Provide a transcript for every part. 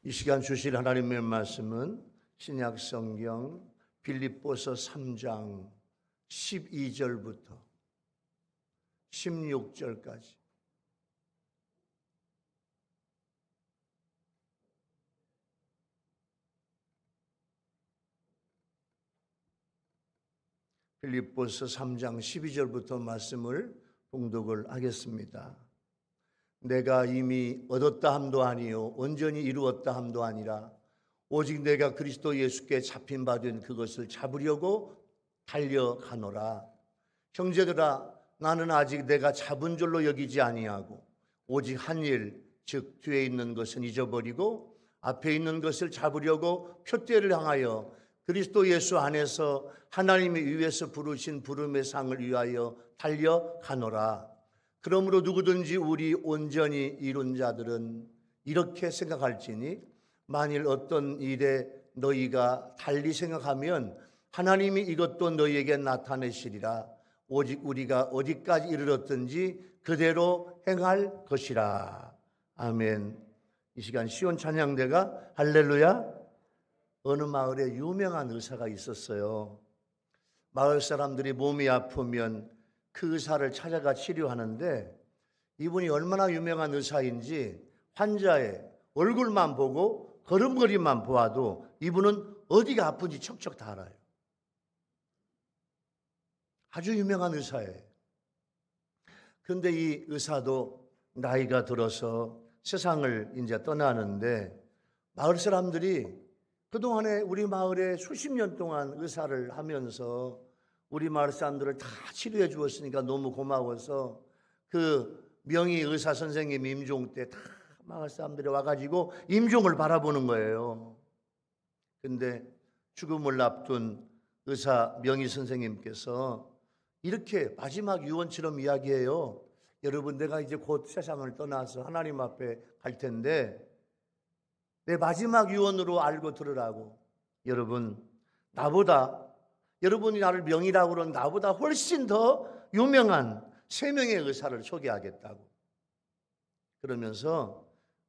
이 시간 주실 하나님의 말씀은 신약 성경 빌립보서 3장 12절부터 16절까지 빌립보서 3장 12절부터 말씀을 봉독을 하겠습니다. 내가 이미 얻었다 함도 아니요 온전히 이루었다 함도 아니라 오직 내가 그리스도 예수께 잡힌 바 된 그것을 잡으려고 달려가노라. 형제들아, 나는 아직 내가 잡은 줄로 여기지 아니하고 오직 한 일, 즉 뒤에 있는 것은 잊어버리고 앞에 있는 것을 잡으려고 표대를 향하여 그리스도 예수 안에서 하나님이 위에서 부르신 부름의 상을 위하여 달려가노라. 그러므로 누구든지 우리 온전히 이룬 자들은 이렇게 생각할지니 만일 어떤 일에 너희가 달리 생각하면 하나님이 이것도 너희에게 나타내시리라. 오직 우리가 어디까지 이르렀든지 그대로 행할 것이라. 아멘. 이 시간 시온 찬양대가 할렐루야. 어느 마을에 유명한 의사가 있었어요. 마을 사람들이 몸이 아프면 그 의사를 찾아가 치료하는데 이분이 얼마나 유명한 의사인지 환자의 얼굴만 보고 걸음걸이만 보아도 이분은 어디가 아픈지 척척 다 알아요. 아주 유명한 의사예요. 그런데 이 의사도 나이가 들어서 세상을 이제 떠나는데 마을 사람들이 그동안에 우리 마을에 수십 년 동안 의사를 하면서 우리 마을 사람들을 다 치료해 주었으니까 너무 고마워서 그 명의 의사 선생님 임종 때 다 마을 사람들이 와가지고 임종을 바라보는 거예요. 근데 죽음을 앞둔 의사 명의 선생님께서 이렇게 마지막 유언처럼 이야기해요. 여러분, 내가 이제 곧 세상을 떠나서 하나님 앞에 갈 텐데 내 마지막 유언으로 알고 들으라고. 여러분, 여러분이 나를 명의라고 그러는 나보다 훨씬 더 유명한 3명의 의사를 소개하겠다고. 그러면서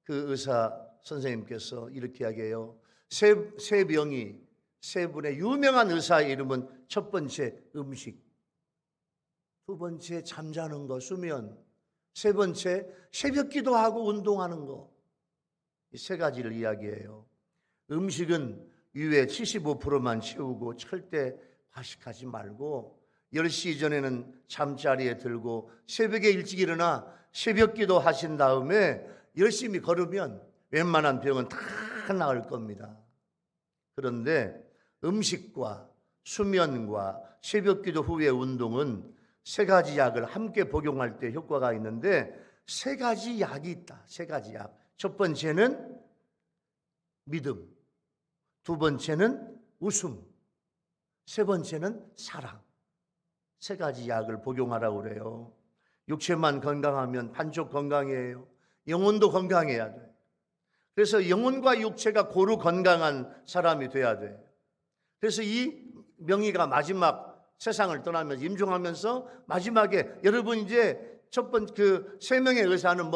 그 의사 선생님께서 이렇게 이야기해요. 세 명이 세 분의 유명한 의사의 이름은 첫 번째 음식, 두 번째 잠자는 거, 수면, 세 번째 새벽 기도하고 운동하는 거. 이 3가지를 이야기해요. 음식은 위에 75%만 채우고 절대 과식하지 말고 10시 전에는 잠자리에 들고 새벽에 일찍 일어나 새벽 기도 하신 다음에 열심히 걸으면 웬만한 병은 다 나을 겁니다. 그런데 음식과 수면과 새벽 기도 후의 운동은 3가지 약을 함께 복용할 때 효과가 있는데 3가지 약이 있다. 3가지 약. 첫 번째는 믿음, 두 번째는 웃음, 세 번째는 사랑. 3가지 약을 복용하라고 그래요. 육체만 건강하면 반쪽 건강이에요. 영혼도 건강해야 돼. 그래서 영혼과 육체가 고루 건강한 사람이 돼야 돼. 그래서 이 명의가 마지막 세상을 떠나면서 임종하면서 마지막에 여러분 이제 첫 번째 그 3명의 의사는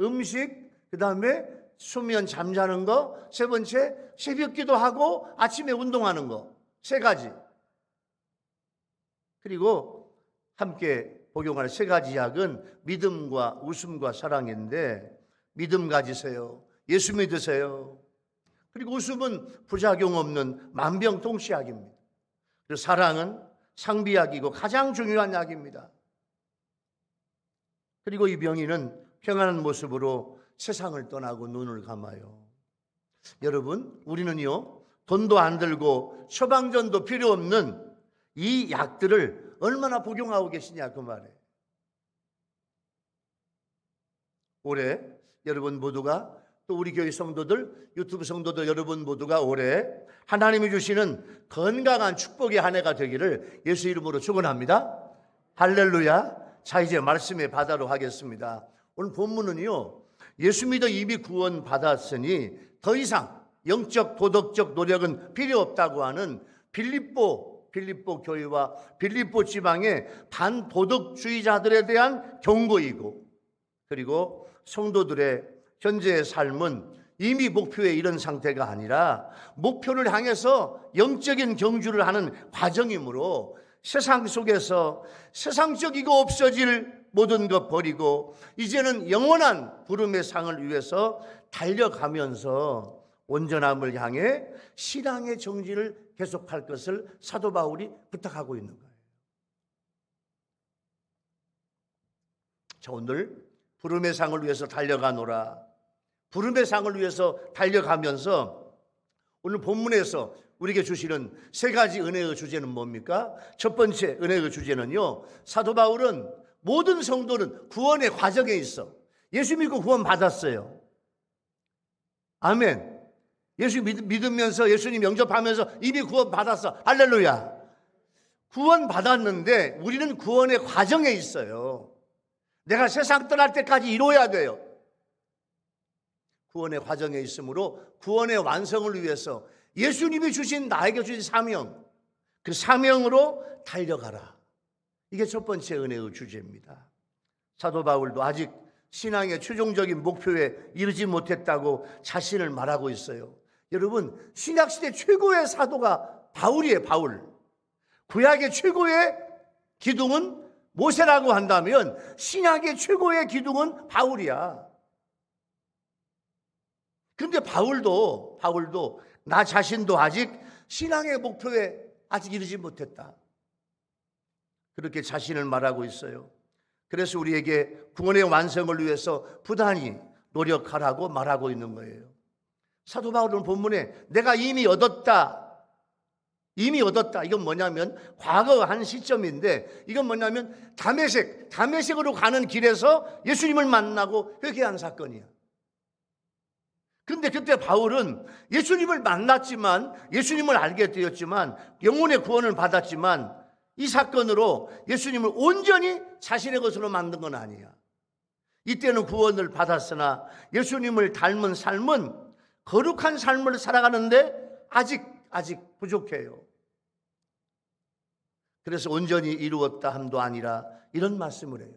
음식, 그 다음에 수면 잠자는 거, 세 번째 새벽 기도하고 아침에 운동하는 거. 3가지. 그리고 함께 복용할 3가지 약은 믿음과 웃음과 사랑인데 믿음 가지세요. 예수 믿으세요. 그리고 웃음은 부작용 없는 만병통치약입니다. 그리고 사랑은 상비약이고 가장 중요한 약입니다. 그리고 이 병인은 평안한 모습으로 세상을 떠나고 눈을 감아요. 여러분, 우리는요 돈도 안 들고 처방전도 필요 없는 이 약들을 얼마나 복용하고 계시냐 그 말이에요. 올해 여러분 모두가 또 우리 교회 성도들, 유튜브 성도들 여러분 모두가 올해 하나님이 주시는 건강한 축복의 한 해가 되기를 예수 이름으로 축원합니다. 할렐루야. 자, 이제 말씀의 바다로 하겠습니다. 오늘 본문은요, 예수 믿어 이미 구원 받았으니 더 이상 영적 도덕적 노력은 필요 없다고 하는 빌립보 교회와 빌립보 지방의 반도덕주의자들에 대한 경고이고, 그리고 성도들의 현재의 삶은 이미 목표에 이른 상태가 아니라 목표를 향해서 영적인 경주를 하는 과정이므로 세상 속에서 세상적이고 없어질 모든 것 버리고 이제는 영원한 부름의 상을 위해서 달려가면서 온전함을 향해 신앙의 정진을 계속할 것을 사도 바울이 부탁하고 있는 거예요. 자, 오늘 부름의 상을 위해서 달려가노라. 부름의 상을 위해서 달려가면서 오늘 본문에서 우리에게 주시는 세 가지 은혜의 주제는 뭡니까? 첫 번째 은혜의 주제는요, 사도 바울은 모든 성도는 구원의 과정에 있어. 예수 믿고 구원 받았어요. 아멘. 예수 믿으면서 예수님 영접하면서 이미 구원 받았어. 할렐루야. 구원 받았는데 우리는 구원의 과정에 있어요. 내가 세상 떠날 때까지 이루어야 돼요. 구원의 과정에 있으므로 구원의 완성을 위해서 예수님이 주신 나에게 주신 사명, 그 사명으로 달려가라. 이게 첫 번째 은혜의 주제입니다. 사도 바울도 아직 신앙의 최종적인 목표에 이르지 못했다고 자신을 말하고 있어요. 여러분, 신약시대 최고의 사도가 바울이에요. 바울. 구약의 최고의 기둥은 모세라고 한다면 신약의 최고의 기둥은 바울이야. 그런데 바울도 나 자신도 아직 신앙의 목표에 아직 이르지 못했다. 그렇게 자신을 말하고 있어요. 그래서 우리에게 구원의 완성을 위해서 부단히 노력하라고 말하고 있는 거예요. 사도 바울은 본문에 내가 이미 얻었다. 이건 뭐냐면 과거 한 시점인데 이건 뭐냐면 다메섹으로 가는 길에서 예수님을 만나고 회개한 사건이야. 그런데 그때 바울은 예수님을 만났지만 예수님을 알게 되었지만 영혼의 구원을 받았지만 이 사건으로 예수님을 온전히 자신의 것으로 만든 건 아니야. 이때는 구원을 받았으나 예수님을 닮은 삶은 거룩한 삶을 살아가는데 아직 부족해요. 그래서 온전히 이루었다 함도 아니라 이런 말씀을 해요.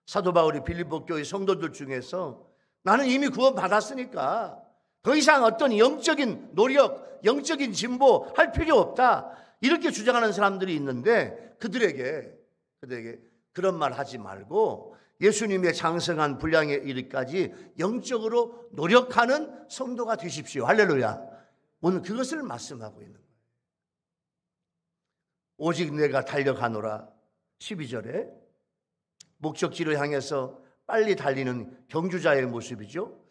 사도 바울이 빌립보 교회 성도들 중에서 나는 이미 구원 받았으니까 더 이상 어떤 영적인 노력, 영적인 진보 할 필요 없다. 이렇게 주장하는 사람들이 있는데 그들에게 그런 말 하지 말고 예수님의 장성한 분량에 이르기까지 영적으로 노력하는 성도가 되십시오. 할렐루야. 오늘 그것을 말씀하고 있는 거예요. 오직 내가 달려가노라. 12절에 목적지를 향해서 빨리 달리는 경주자의 모습이죠.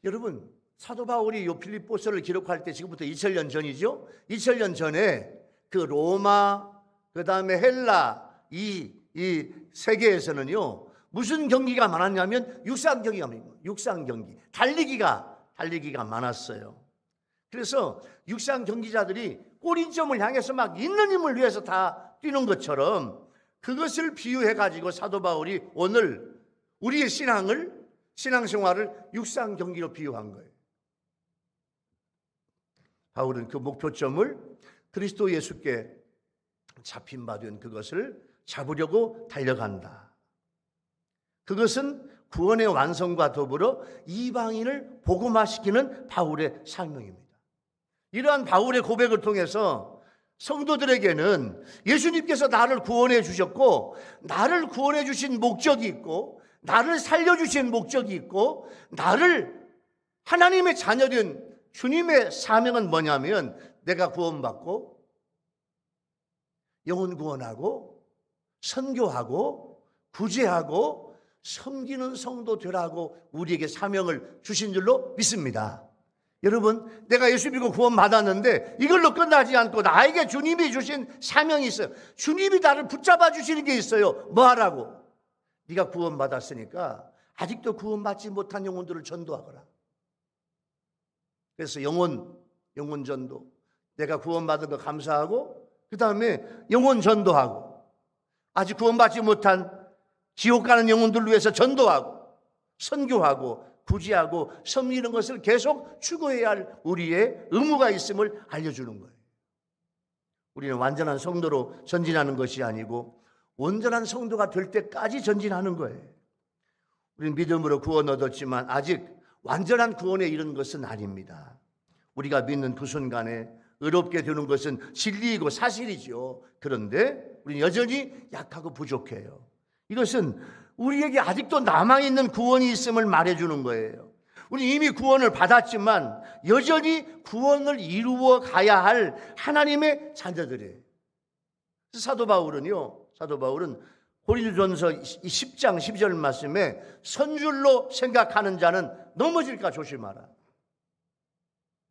여러분, 사도 바울이 이 빌립보서를 기록할 때 지금부터 2000년 전이죠. 2000년 전에 그 로마, 그 다음에 헬라 이 세계에서는요 무슨 경기가 많았냐면 육상 경기, 달리기가 많았어요. 그래서 육상 경기자들이 골인점을 향해서 막 있는 힘을 위해서 다 뛰는 것처럼 그것을 비유해 가지고 사도 바울이 오늘 우리의 신앙생활을 육상 경기로 비유한 거예요. 바울은 그 목표점을 그리스도 예수께 잡힌 바 된 그것을 잡으려고 달려간다. 그것은 구원의 완성과 더불어 이방인을 복음화시키는 바울의 사명입니다. 이러한 바울의 고백을 통해서 성도들에게는 예수님께서 나를 구원해 주셨고 나를 구원해 주신 목적이 있고 나를 살려주신 목적이 있고 나를 하나님의 자녀된 주님의 사명은 뭐냐면 내가 구원받고 영혼 구원하고 선교하고 구제하고 섬기는 성도 되라고 우리에게 사명을 주신 줄로 믿습니다. 여러분, 내가 예수 믿고 구원 받았는데 이걸로 끝나지 않고 나에게 주님이 주신 사명이 있어요. 주님이 나를 붙잡아 주시는 게 있어요. 뭐 하라고? 네가 구원 받았으니까 아직도 구원 받지 못한 영혼들을 전도하거라. 그래서 영혼 전도. 내가 구원 받은 거 감사하고 그 다음에 영혼 전도하고 아직 구원 받지 못한 지옥 가는 영혼들을 위해서 전도하고 선교하고 구제하고 섬기는 것을 계속 추구해야 할 우리의 의무가 있음을 알려주는 거예요. 우리는 완전한 성도로 전진하는 것이 아니고 온전한 성도가 될 때까지 전진하는 거예요. 우리는 믿음으로 구원 얻었지만 아직 완전한 구원에 이르는 것은 아닙니다. 우리가 믿는 그 순간에 의롭게 되는 것은 진리이고 사실이죠. 그런데 우리는 여전히 약하고 부족해요. 이것은 우리에게 아직도 남아있는 구원이 있음을 말해주는 거예요. 우리 이미 구원을 받았지만 여전히 구원을 이루어 가야 할 하나님의 자녀들이에요. 사도 바울은 고린도전서 10장 12절 말씀에 선줄로 생각하는 자는 넘어질까 조심하라,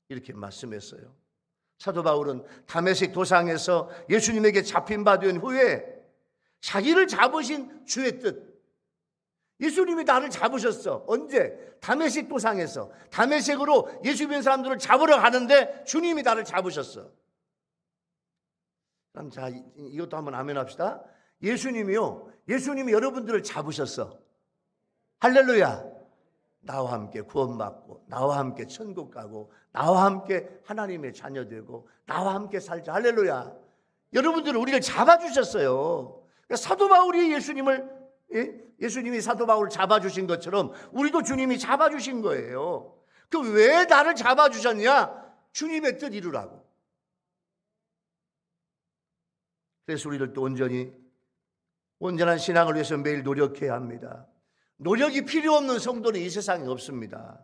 이렇게 말씀했어요. 사도 바울은 다메섹 도상에서 예수님에게 잡힌 바 된 후에 자기를 잡으신 주의 뜻, 예수님이 나를 잡으셨어. 언제? 다메섹 도상에서. 다메섹으로 예수 믿는 사람들을 잡으러 가는데 주님이 나를 잡으셨어. 그럼 자, 이것도 한번 아멘 합시다. 예수님이 여러분들을 잡으셨어. 할렐루야. 나와 함께 구원받고, 나와 함께 천국 가고, 나와 함께 하나님의 자녀 되고, 나와 함께 살자. 할렐루야. 여러분들은 우리를 잡아주셨어요. 그러니까 사도 바울이 예수님이 사도 바울을 잡아주신 것처럼 우리도 주님이 잡아주신 거예요. 그 왜 나를 잡아주셨냐? 주님의 뜻 이루라고. 그래서 우리를 또 온전한 신앙을 위해서 매일 노력해야 합니다. 노력이 필요 없는 성도는 이 세상에 없습니다.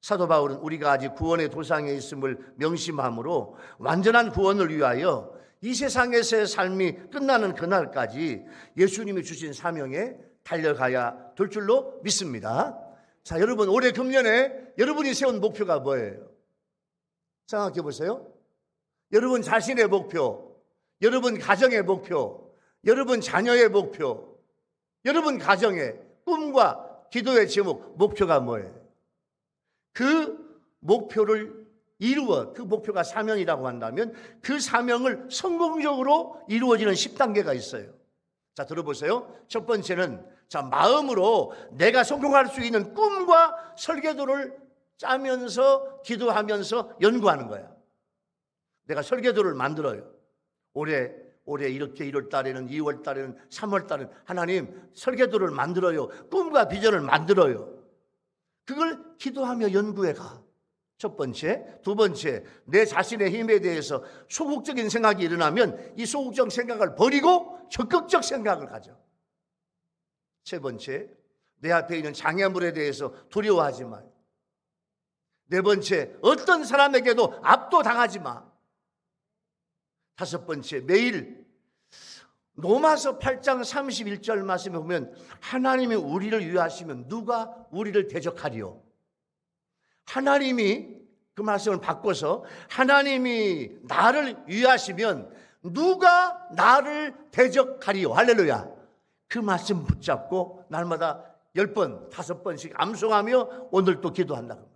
사도 바울은 우리가 아직 구원의 도상에 있음을 명심함으로 완전한 구원을 위하여 이 세상에서의 삶이 끝나는 그날까지 예수님이 주신 사명에 달려가야 될 줄로 믿습니다. 자, 여러분, 올해 금년에 여러분이 세운 목표가 뭐예요? 생각해 보세요. 여러분 자신의 목표, 여러분 가정의 목표, 여러분 자녀의 목표, 여러분 가정의 꿈과 기도의 제목, 목표가 뭐예요? 그 목표를 이루어, 그 목표가 사명이라고 한다면 그 사명을 성공적으로 이루어지는 10단계가 있어요. 자, 들어보세요. 첫 번째는 마음으로 내가 성공할 수 있는 꿈과 설계도를 짜면서 기도하면서 연구하는 거야. 내가 설계도를 만들어요. 올해 이렇게 1월 달에는, 2월 달에는, 3월 달에는 하나님 설계도를 만들어요. 꿈과 비전을 만들어요. 그걸 기도하며 연구해 가. 첫 번째. 두 번째, 내 자신의 힘에 대해서 소극적인 생각이 일어나면 이 소극적 생각을 버리고 적극적 생각을 가져. 세 번째, 내 앞에 있는 장애물에 대해서 두려워하지 마. 네 번째, 어떤 사람에게도 압도당하지 마. 다섯 번째, 매일 로마서 8장 31절 말씀에 보면 하나님이 우리를 위하시면 누가 우리를 대적하리요? 하나님이 그 말씀을 바꿔서 하나님이 나를 위하시면 누가 나를 대적하리요? 할렐루야. 그 말씀 붙잡고 날마다 10번, 5번씩 암송하며 오늘 또 기도한다고.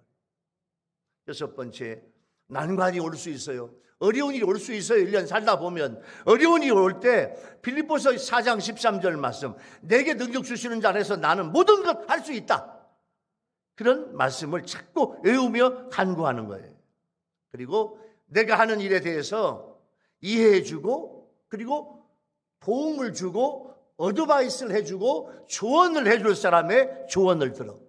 여섯 번째, 난관이 올 수 있어요. 어려운 일이 올 수 있어요. 1년 살다 보면 어려운 일이 올 때 빌립보서 4장 13절 말씀, 내게 능력 주시는 자 안에서 나는 모든 것 할 수 있다. 그런 말씀을 자꾸 외우며 간구하는 거예요. 그리고 내가 하는 일에 대해서 이해해주고, 그리고 도움을 주고, 어드바이스를 해주고, 조언을 해줄 사람의 조언을 들어.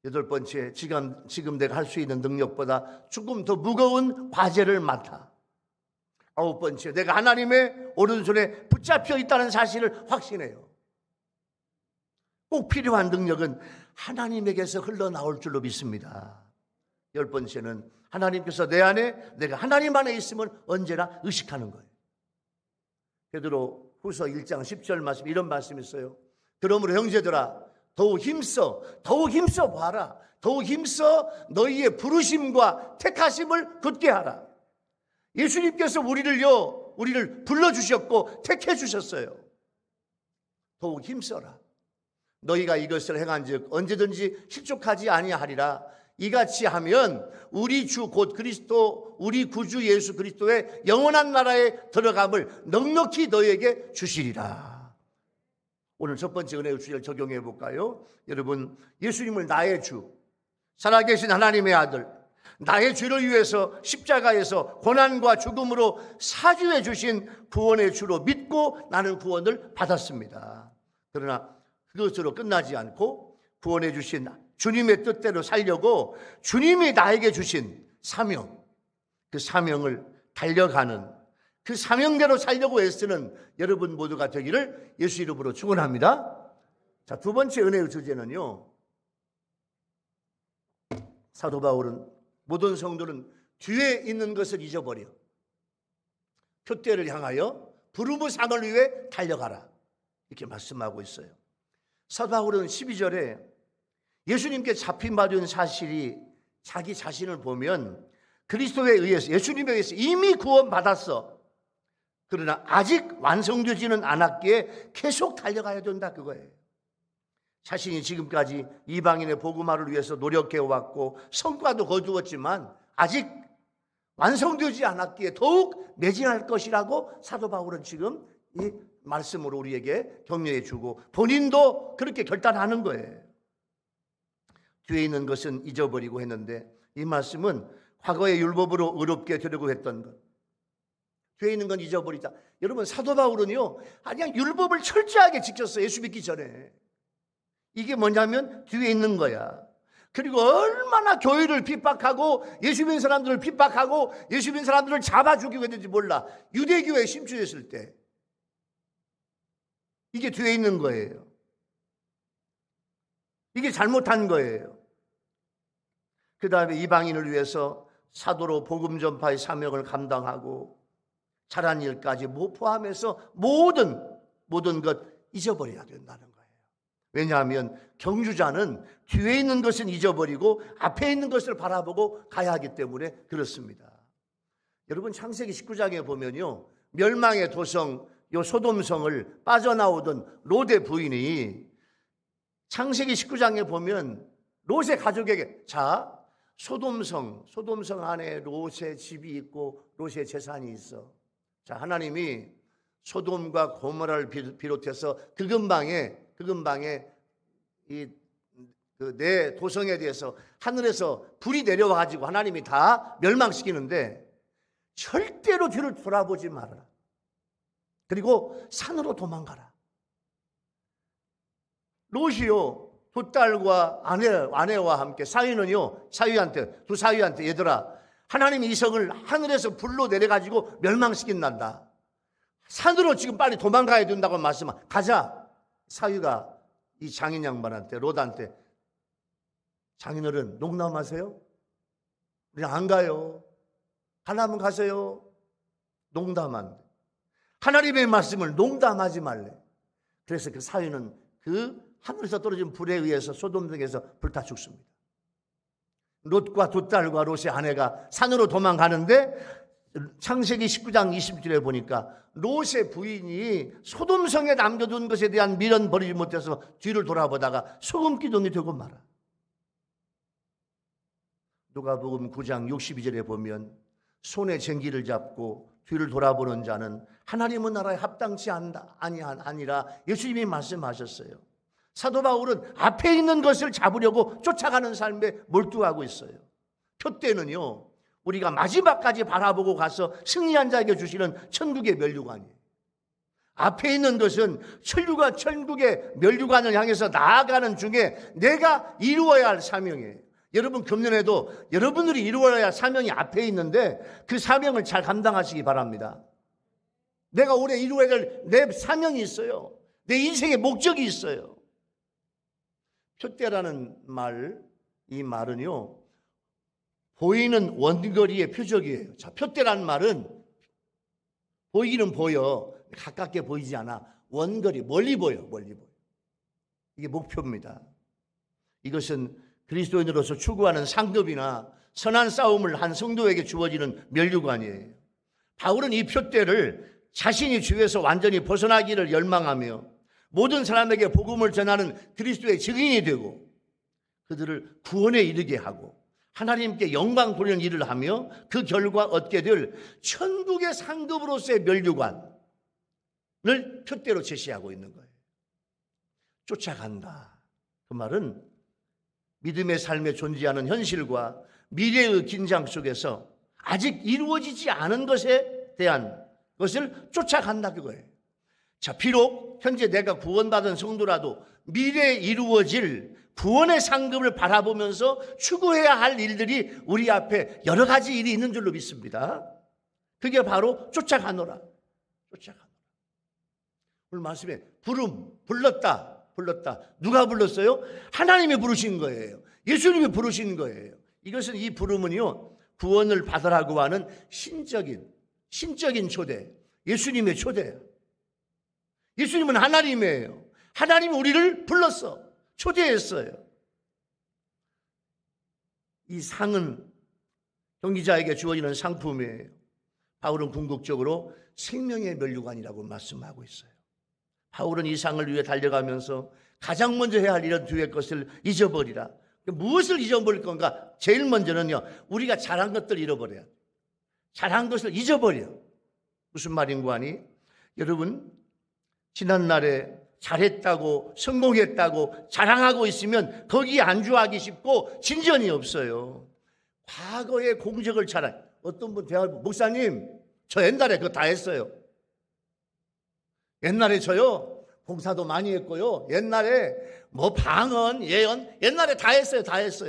여덟 번째, 지금 내가 할 수 있는 능력보다 조금 더 무거운 과제를 맡아. 아홉 번째, 내가 하나님의 오른손에 붙잡혀 있다는 사실을 확신해요. 꼭 필요한 능력은 하나님에게서 흘러나올 줄로 믿습니다. 열 번째는 하나님께서 내 안에, 내가 하나님 안에 있으면 언제나 의식하는 거예요. 베드로 후서 1장 10절 말씀, 이런 말씀이 있어요. 그러므로 형제들아, 더욱 힘써 봐라. 더욱 힘써 너희의 부르심과 택하심을 굳게 하라. 예수님께서 우리를 불러주셨고 택해 주셨어요. 더욱 힘써라. 너희가 이것을 행한즉 언제든지 실족하지 아니하리라. 이같이 하면 우리 주 곧 그리스도, 우리 구주 예수 그리스도의 영원한 나라에 들어감을 넉넉히 너희에게 주시리라. 오늘 첫 번째 은혜의 주제를 적용해 볼까요? 여러분, 예수님을 나의 주, 살아계신 하나님의 아들, 나의 죄를 위해서 십자가에서 고난과 죽음으로 사주해 주신 구원의 주로 믿고 나는 구원을 받았습니다. 그러나 그것으로 끝나지 않고 구원해 주신 주님의 뜻대로 살려고 주님이 나에게 주신 사명, 그 사명을 달려가는, 그 사명대로 살려고 애쓰는 여러분 모두가 되기를 예수 이름으로 축원합니다. 자, 두 번째 은혜의 주제는요, 사도 바울은 모든 성도는 뒤에 있는 것을 잊어버려 표대를 향하여 부름의 상을 위해 달려가라, 이렇게 말씀하고 있어요. 사도 바울은 12절에 예수님께 잡힌 바 된 사실이 자기 자신을 보면 그리스도에 의해서, 예수님에 의해서 이미 구원받았어. 그러나 아직 완성되지는 않았기에 계속 달려가야 된다, 그거예요. 자신이 지금까지 이방인의 복음화를 위해서 노력해왔고 성과도 거두었지만 아직 완성되지 않았기에 더욱 매진할 것이라고 사도 바울은 지금 이 말씀으로 우리에게 격려해 주고 본인도 그렇게 결단하는 거예요. 뒤에 있는 것은 잊어버리고 했는데, 이 말씀은 과거의 율법으로 의롭게 되려고 했던 것, 뒤에 있는 건 잊어버리자. 여러분, 사도 바울은요, 그냥 율법을 철저하게 지켰어요. 예수 믿기 전에. 이게 뭐냐면 뒤에 있는 거야. 그리고 얼마나 교회를 핍박하고 예수 믿는 사람들을 핍박하고 예수 믿는 사람들을 잡아 죽이고 했는지 몰라. 유대교회에 심취했을 때. 이게 뒤에 있는 거예요. 이게 잘못한 거예요. 그 다음에 이방인을 위해서 사도로 복음 전파의 사명을 감당하고 잘한 일까지 포함해서 모든 것 잊어버려야 된다는 거예요. 왜냐하면 경주자는 뒤에 있는 것은 잊어버리고 앞에 있는 것을 바라보고 가야 하기 때문에 그렇습니다. 여러분, 창세기 19장에 보면요, 멸망의 도성 요 소돔성을 빠져나오던 롯의 부인이 창세기 19장에 보면 롯의 가족에게, 자, 소돔성 안에 롯의 집이 있고 롯의 재산이 있어. 자, 하나님이 소돔과 고모라를 비롯해서 그 근방에 내 도성에 대해서 하늘에서 불이 내려와 가지고 하나님이 다 멸망시키는데 절대로 뒤를 돌아보지 말아라. 그리고 산으로 도망가라. 롯이요, 두 딸과 아내와 함께 두 사위한테 얘들아, 하나님이 이 성을 하늘에서 불로 내려가지고 멸망시킨단다. 산으로 지금 빨리 도망가야 된다고 말씀하. 가자. 사위가 이 장인 양반한테, 롯한테, 장인어른 농담하세요? 우리 안 가요. 가려면 가세요. 농담한대. 하나님의 말씀을 농담하지 말래. 그래서 그 사위는 그 하늘에서 떨어진 불에 의해서 소돔성에서 불타 죽습니다. 롯과 두 딸과 롯의 아내가 산으로 도망가는데 창세기 19장 20절에 보니까 롯의 부인이 소돔성에 남겨둔 것에 대한 미련 버리지 못해서 뒤를 돌아보다가 소금기둥이 되고 말아. 누가복음 9장 62절에 보면 손에 쟁기를 잡고 뒤를 돌아보는 자는 하나님의 나라에 합당치 아니라 예수님이 말씀하셨어요. 사도 바울은 앞에 있는 것을 잡으려고 쫓아가는 삶에 몰두하고 있어요. 표대는요, 우리가 마지막까지 바라보고 가서 승리한 자에게 주시는 천국의 면류관이에요. 앞에 있는 것은 천국의 면류관을 향해서 나아가는 중에 내가 이루어야 할 사명이에요. 여러분, 금년에도 여러분들이 이루어야 할 사명이 앞에 있는데 그 사명을 잘 감당하시기 바랍니다. 내가 올해 이루어야 할 내 사명이 있어요. 내 인생의 목적이 있어요. 표대라는 말, 이 말은요, 보이는 원거리의 표적이에요. 자, 표대라는 말은 보이기는 보여, 가깝게 보이지 않아. 원거리, 멀리 보여. 이게 목표입니다. 이것은 그리스도인으로서 추구하는 상급이나 선한 싸움을 한 성도에게 주어지는 면류관이에요. 바울은 이 표대를 자신이 주에서 완전히 벗어나기를 열망하며 모든 사람에게 복음을 전하는 그리스도의 증인이 되고 그들을 구원에 이르게 하고 하나님께 영광 돌리는 일을 하며 그 결과 얻게 될 천국의 상급으로서의 면류관을 표대로 제시하고 있는 거예요. 쫓아간다. 그 말은 믿음의 삶에 존재하는 현실과 미래의 긴장 속에서 아직 이루어지지 않은 것에 대한 것을 쫓아간다, 그거예요. 자, 비록 현재 내가 구원받은 성도라도 미래에 이루어질 구원의 상급을 바라보면서 추구해야 할 일들이 우리 앞에 여러 가지 일이 있는 줄로 믿습니다. 그게 바로 쫓아가노라. 오늘 말씀에 불렀다. 누가 불렀어요? 하나님이 부르신 거예요. 예수님이 부르신 거예요. 이것은, 이 부름은요, 구원을 받으라고 하는 신적인 초대, 예수님의 초대예요. 예수님은 하나님이에요. 하나님이 우리를 불렀어. 초대했어요. 이 상은 경기자에게 주어지는 상품이에요. 바울은 궁극적으로 생명의 면류관이라고 말씀하고 있어요. 바울은 이 상을 위해 달려가면서 가장 먼저 해야 할 이런 뒤의 것을 잊어버리라. 무엇을 잊어버릴 건가? 제일 먼저는요, 우리가 잘한 것들 잃어버려야 돼요. 잘한 것을 잊어버려. 무슨 말인고 하니, 여러분, 지난날에 잘했다고, 성공했다고 자랑하고 있으면 거기에 안주하기 쉽고 진전이 없어요. 과거의 공적을 자랑. 어떤 분 대화를, 목사님, 저 옛날에 그거 다 했어요. 옛날에 저요, 봉사도 많이 했고요. 옛날에 뭐 방언, 예언, 옛날에 다 했어요.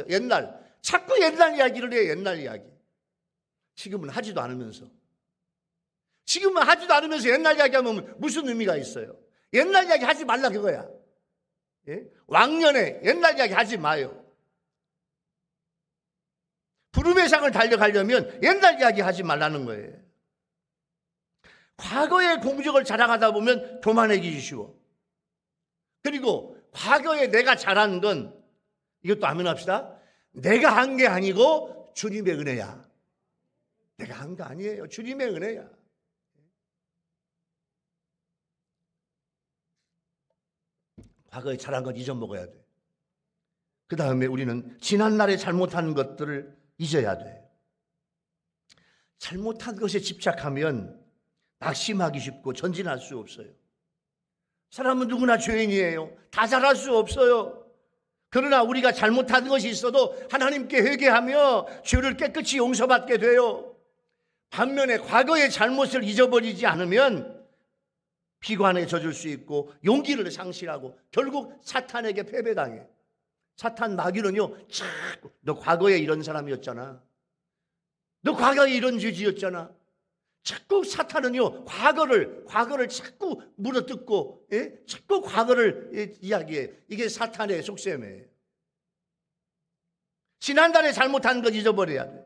옛날. 자꾸 옛날 이야기를 해요. 옛날 이야기. 지금은 하지도 않으면서 옛날 이야기 하면 무슨 의미가 있어요? 옛날 이야기 하지 말라 그거야. 예? 왕년에 옛날 이야기 하지 마요. 부름의 상을 달려가려면 옛날 이야기 하지 말라는 거예요. 과거의 공적을 자랑하다 보면 교만해지기 쉬워. 그리고 과거에 내가 잘한 건, 이것도 아멘 합시다. 내가 한 게 아니고 주님의 은혜야. 내가 한 거 아니에요. 주님의 은혜야. 과거에 잘한 건 잊어먹어야 돼. 그 다음에 우리는 지난날에 잘못한 것들을 잊어야 돼. 잘못한 것에 집착하면 낙심하기 쉽고 전진할 수 없어요. 사람은 누구나 죄인이에요. 다 잘할 수 없어요. 그러나 우리가 잘못한 것이 있어도 하나님께 회개하며 죄를 깨끗이 용서받게 돼요. 반면에 과거의 잘못을 잊어버리지 않으면 비관에 젖을 수 있고 용기를 상실하고 결국 사탄에게 패배당해. 사탄 마귀는요, 자꾸 너 과거에 이런 사람이었잖아. 너 과거에 이런 죄지었잖아. 자꾸 사탄은요, 과거를 자꾸 물어뜯고, 예? 자꾸 과거를 이야기해. 이게 사탄의 속셈이에요. 지난달에 잘못한 것 잊어버려야 돼.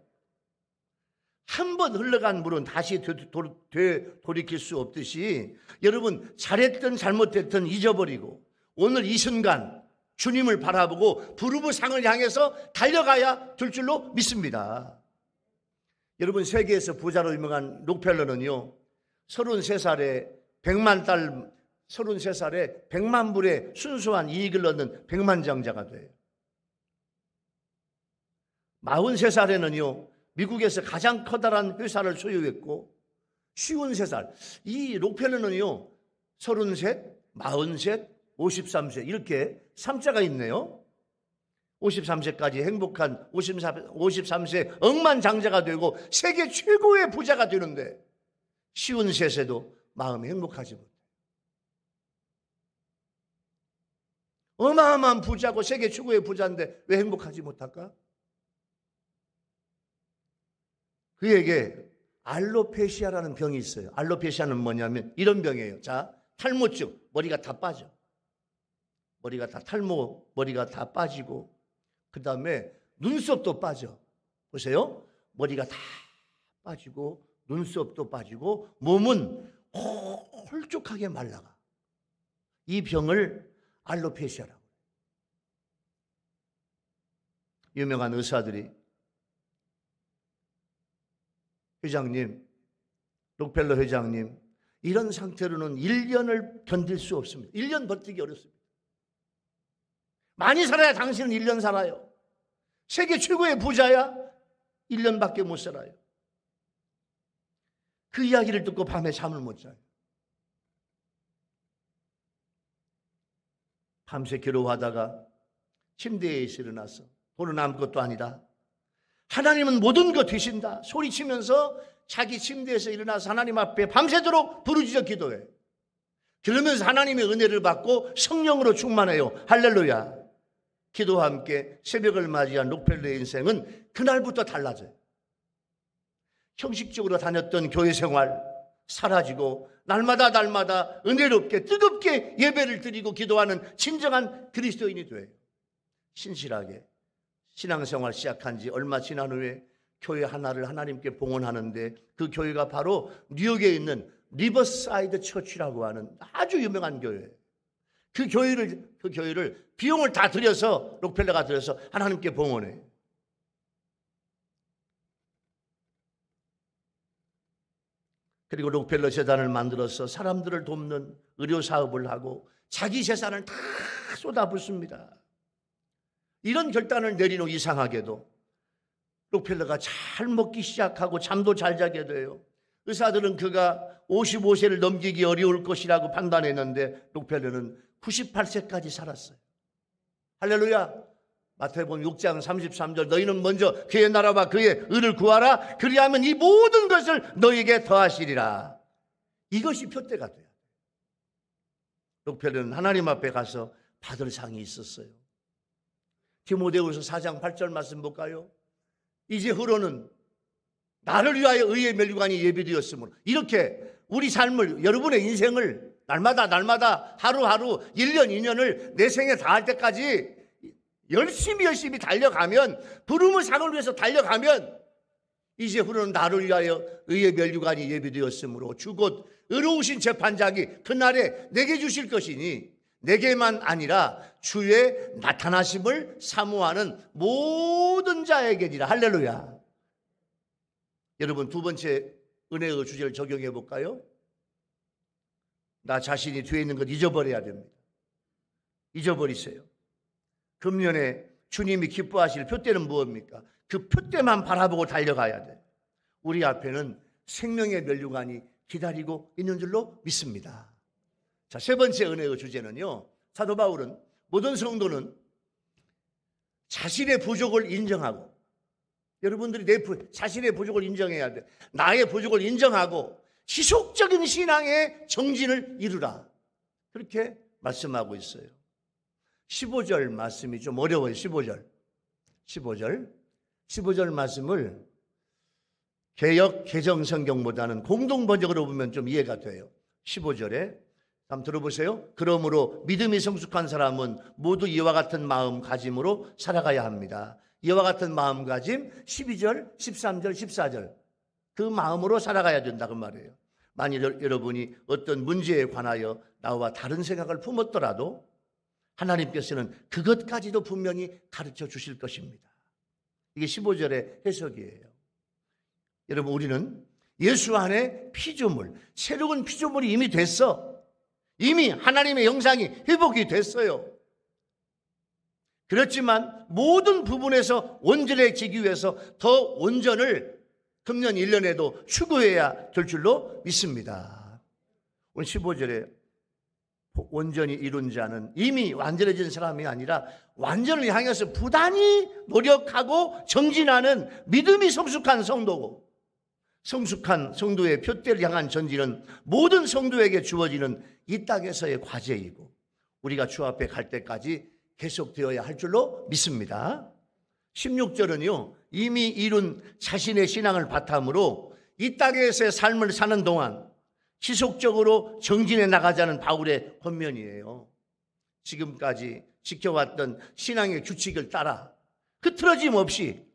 한 번 흘러간 물은 다시 돌이킬 수 없듯이 여러분, 잘했든 잘못했든 잊어버리고 오늘 이 순간 주님을 바라보고 부르부 상을 향해서 달려가야 될 줄로 믿습니다. 여러분, 세계에서 부자로 유명한 록펠러는요, 33살에 100만 불의 순수한 이익을 얻는 백만장자가 돼요. 43살에는요, 미국에서 가장 커다란 회사를 소유했고, 53살, 이 록펠러는요, 33, 43, 53세 이렇게 3자가 있네요. 53세까지 행복한 53세 억만장자가 되고 세계 최고의 부자가 되는데 53세도 마음이 행복하지 못해요. 어마어마한 부자고 세계 최고의 부자인데 왜 행복하지 못할까? 그에게 알로페시아라는 병이 있어요. 알로페시아는 뭐냐면 이런 병이에요. 자, 탈모증, 머리가 다 빠져. 머리가 다 빠지고 그 다음에 눈썹도 빠져. 보세요. 머리가 다 빠지고 눈썹도 빠지고 몸은 홀쭉하게 말라가. 이 병을 알로페시아라고. 유명한 의사들이 회장님, 록펠러 회장님, 이런 상태로는 1년을 견딜 수 없습니다. 1년 버티기 어렵습니다. 많이 살아야 당신은 1년 살아요. 세계 최고의 부자야 1년밖에 못 살아요. 그 이야기를 듣고 밤에 잠을 못 자요. 밤새 괴로워하다가 침대에서 일어나서 돈은 아무것도 아니다. 하나님은 모든 것 되신다. 소리치면서 자기 침대에서 일어나서 하나님 앞에 밤새도록 부르짖어 기도해. 그러면서 하나님의 은혜를 받고 성령으로 충만해요. 할렐루야. 기도와 함께 새벽을 맞이한 록펠러의 인생은 그날부터 달라져요. 형식적으로 다녔던 교회 생활 사라지고 날마다 은혜롭게 뜨겁게 예배를 드리고 기도하는 진정한 그리스도인이 돼요. 신실하게 신앙생활 시작한 지 얼마 지난 후에 교회 하나를 하나님께 봉헌하는데 그 교회가 바로 뉴욕에 있는 리버사이드 처치라고 하는 아주 유명한 교회예요. 그 교회를 비용을 다 들여서 록펠러가 들여서 하나님께 봉헌해요. 그리고 록펠러 재단을 만들어서 사람들을 돕는 의료 사업을 하고 자기 재산을 다 쏟아붓습니다. 이런 결단을 내린 후 이상하게도 록펠러가 잘 먹기 시작하고 잠도 잘 자게 돼요. 의사들은 그가 55세를 넘기기 어려울 것이라고 판단했는데 록펠러는 98세까지 살았어요. 할렐루야. 마태복음 6장 33절 너희는 먼저 그의 나라와 그의 의를 구하라. 그리하면 이 모든 것을 너희에게 더하시리라. 이것이 표대가 돼요. 록펠러는 하나님 앞에 가서 받을 상이 있었어요. 디모데후서 4장 8절 말씀 볼까요? 이제후로는 나를 위하여 의의 면류관이 예비되었으므로 이렇게 우리 삶을 여러분의 인생을 날마다 하루하루 1년 2년을 내 생에 다할 때까지 열심히 달려가면 부름의 상을 위해서 달려가면 이제후로는 나를 위하여 의의 면류관이 예비되었으므로 주 곧 의로우신 재판장이 그날에 내게 주실 것이니 내게만 아니라 주의 나타나심을 사모하는 모든 자에게니라. 할렐루야. 여러분 두 번째 은혜의 주제를 적용해 볼까요? 나 자신이 뒤에 있는 것 잊어버려야 됩니다. 잊어버리세요. 금년에 주님이 기뻐하실 표대는 무엇입니까? 그 표대만 바라보고 달려가야 돼. 우리 앞에는 생명의 면류관이 기다리고 있는 줄로 믿습니다. 자, 세 번째 은혜의 주제는요. 사도 바울은 모든 성도는 자신의 부족을 인정하고 여러분들이 자신의 부족을 인정해야 돼. 나의 부족을 인정하고 지속적인 신앙의 정진을 이루라. 그렇게 말씀하고 있어요. 15절 말씀이 좀 어려워요. 15절 말씀을 개역 개정 성경보다는 공동 번역으로 보면 좀 이해가 돼요. 15절에 한번 들어보세요. 그러므로 믿음이 성숙한 사람은 모두 이와 같은 마음가짐으로 살아가야 합니다. 이와 같은 마음가짐 12절, 13절, 14절 그 마음으로 살아가야 된다 그 말이에요. 만일 여러분이 어떤 문제에 관하여 나와 다른 생각을 품었더라도 하나님께서는 그것까지도 분명히 가르쳐 주실 것입니다. 이게 15절의 해석이에요. 여러분 우리는 예수 안에 피조물, 새로운 피조물이 이미 됐어. 이미 하나님의 형상이 회복이 됐어요. 그렇지만 모든 부분에서 온전해지기 위해서 더 온전을 금년 1년에도 추구해야 될 줄로 믿습니다. 오늘 15절에 온전히 이룬 자는 이미 완전해진 사람이 아니라 완전을 향해서 부단히 노력하고 정진하는 믿음이 성숙한 성도고 성숙한 성도의 표대를 향한 전진은 모든 성도에게 주어지는 이 땅에서의 과제이고 우리가 주 앞에 갈 때까지 계속되어야 할 줄로 믿습니다. 16절은요. 이미 이룬 자신의 신앙을 바탕으로 이 땅에서의 삶을 사는 동안 지속적으로 정진해 나가자는 바울의 권면이에요. 지금까지 지켜왔던 신앙의 규칙을 따라 흐트러짐 없이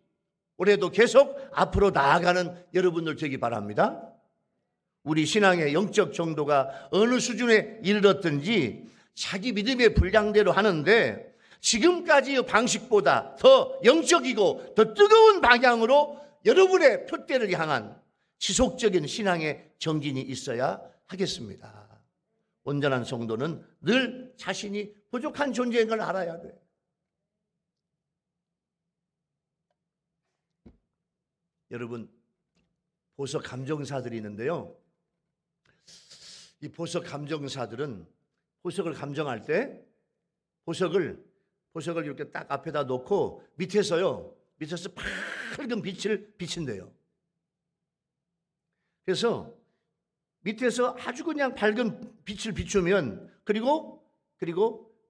올해도 계속 앞으로 나아가는 여러분들 되기 바랍니다. 우리 신앙의 영적 정도가 어느 수준에 이르렀든지 자기 믿음의 분량대로 하는데 지금까지의 방식보다 더 영적이고 더 뜨거운 방향으로 여러분의 표대를 향한 지속적인 신앙의 정진이 있어야 하겠습니다. 온전한 성도는 늘 자신이 부족한 존재인 걸 알아야 돼. 여러분 보석 감정사들이 있는데요. 이 보석 감정사들은 보석을 감정할 때 보석을 이렇게 딱 앞에다 놓고 밑에서 밝은 빛을 비친대요. 그래서 밑에서 아주 그냥 밝은 빛을 비추면 그리고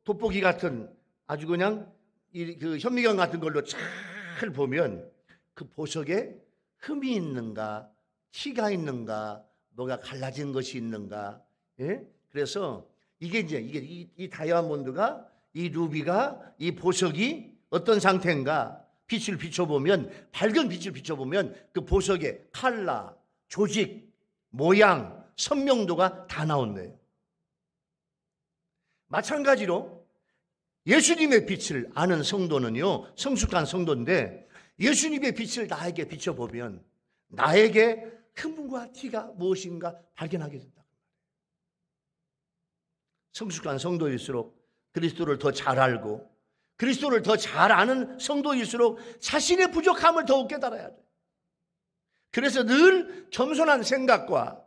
돋보기 같은 아주 그냥 그 현미경 같은 걸로 잘 보면 그 보석에 흠이 있는가, 티가 있는가, 뭐가 갈라진 것이 있는가. 예? 그래서 이게 이 다이아몬드가, 이 루비가, 이 보석이 어떤 상태인가 빛을 비춰보면, 밝은 빛을 비춰보면 그 보석의 컬러, 조직, 모양, 선명도가 다 나온대요. 마찬가지로 예수님의 빛을 아는 성도는요, 성숙한 성도인데, 예수님의 빛을 나에게 비춰보면 나에게 흠과 티가 무엇인가 발견하게 된다. 성숙한 성도일수록 그리스도를 더 잘 알고, 그리스도를 더 잘 아는 성도일수록 자신의 부족함을 더욱 깨달아야 돼. 그래서 늘 겸손한 생각과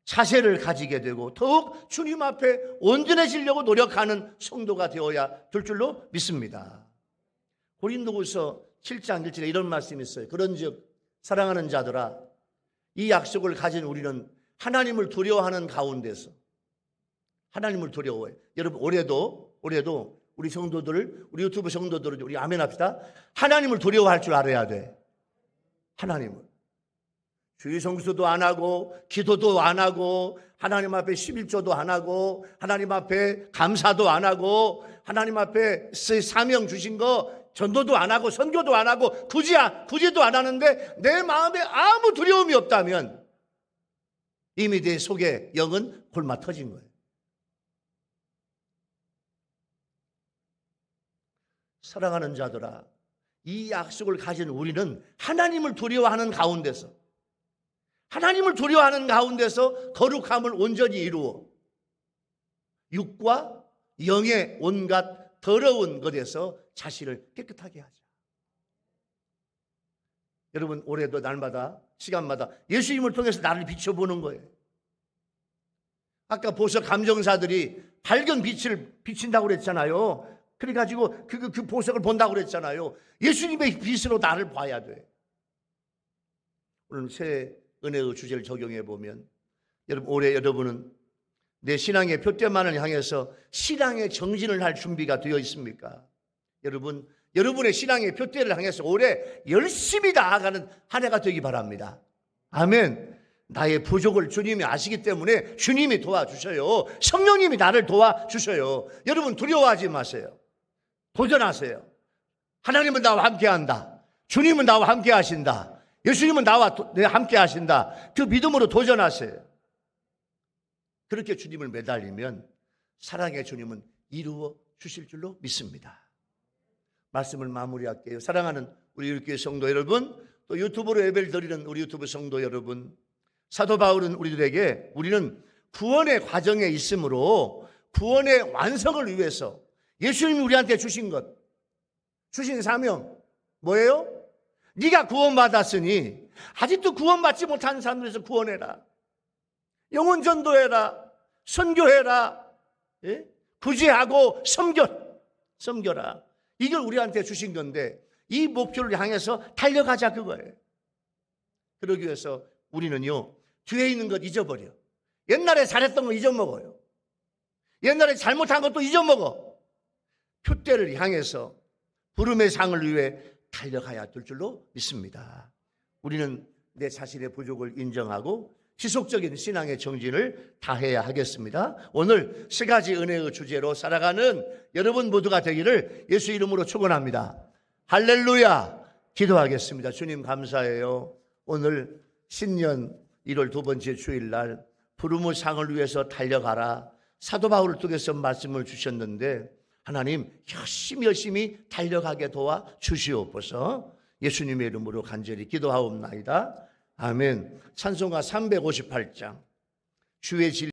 자세를 가지게 되고 더욱 주님 앞에 온전해지려고 노력하는 성도가 되어야 될 줄로 믿습니다. 고린도후서 7장 1절에 이런 말씀이 있어요. 그런즉 사랑하는 자들아, 이 약속을 가진 우리는 하나님을 두려워하는 가운데서, 하나님을 두려워해요. 여러분 올해도 우리 성도들, 우리 유튜브 성도들은 우리 아멘 합시다. 하나님을 두려워할 줄 알아야 돼. 하나님을. 주의 성수도 안 하고, 기도도 안 하고, 하나님 앞에 11조도 안 하고, 하나님 앞에 감사도 안 하고, 하나님 앞에 사명 주신 거 전도도 안 하고, 선교도 안 하고, 구제도 안 하는데 내 마음에 아무 두려움이 없다면 이미 내 속에 영은 골마 터진 거예요. 사랑하는 자들아, 이 약속을 가진 우리는 하나님을 두려워하는 가운데서, 하나님을 두려워하는 가운데서 거룩함을 온전히 이루어 육과 영의 온갖 더러운 것에서 자신을 깨끗하게 하자. 여러분 올해도 날마다 시간마다 예수님을 통해서 나를 비춰보는 거예요. 아까 보석 감정사들이 밝은 빛을 비친다고 그랬잖아요. 그래가지고 그 보석을 본다고 그랬잖아요. 예수님의 빛으로 나를 봐야 돼. 오늘 새 은혜의 주제를 적용해 보면, 여러분 올해 여러분은 내 신앙의 표대만을 향해서 신앙의 정진을 할 준비가 되어 있습니까? 여러분, 여러분의 신앙의 표대를 향해서 올해 열심히 나아가는 한 해가 되기 바랍니다. 아멘. 나의 부족을 주님이 아시기 때문에 주님이 도와주셔요. 성령님이 나를 도와주셔요. 여러분 두려워하지 마세요. 도전하세요. 하나님은 나와 함께 한다. 주님은 나와 함께 하신다. 예수님은 나와 함께 하신다. 그 믿음으로 도전하세요. 그렇게 주님을 매달리면 사랑의 주님은 이루어 주실 줄로 믿습니다. 말씀을 마무리할게요. 사랑하는 우리 율교회 성도 여러분, 또 유튜브로 예배를 드리는 우리 유튜브 성도 여러분, 사도 바울은 우리는 구원의 과정에 있으므로 구원의 완성을 위해서 예수님이 우리한테 주신 것, 주신 사명 뭐예요? 네가 구원받았으니 아직도 구원받지 못한 사람들에서 구원해라. 영혼 전도해라. 선교해라. 예? 구제하고 섬겨라. 이걸 우리한테 주신 건데 이 목표를 향해서 달려가자 그거예요. 그러기 위해서 우리는요, 뒤에 있는 것 잊어버려. 옛날에 잘했던 거 잊어먹어요. 옛날에 잘못한 것도 잊어먹어. 표대를 향해서 부름의 상을 위해 달려가야 될 줄로 믿습니다. 우리는 내 자신의 부족을 인정하고 지속적인 신앙의 정진을 다해야 하겠습니다. 오늘 세 가지 은혜의 주제로 살아가는 여러분 모두가 되기를 예수 이름으로 축원합니다. 할렐루야. 기도하겠습니다. 주님 감사해요. 오늘 신년 1월 두 번째 주일날 부름의 상을 위해서 달려가라. 사도 바울을 통해서 말씀을 주셨는데 하나님 열심히 달려가게 도와 주시옵소서. 예수님의 이름으로 간절히 기도하옵나이다. 아멘. 찬송가 358장 주의 질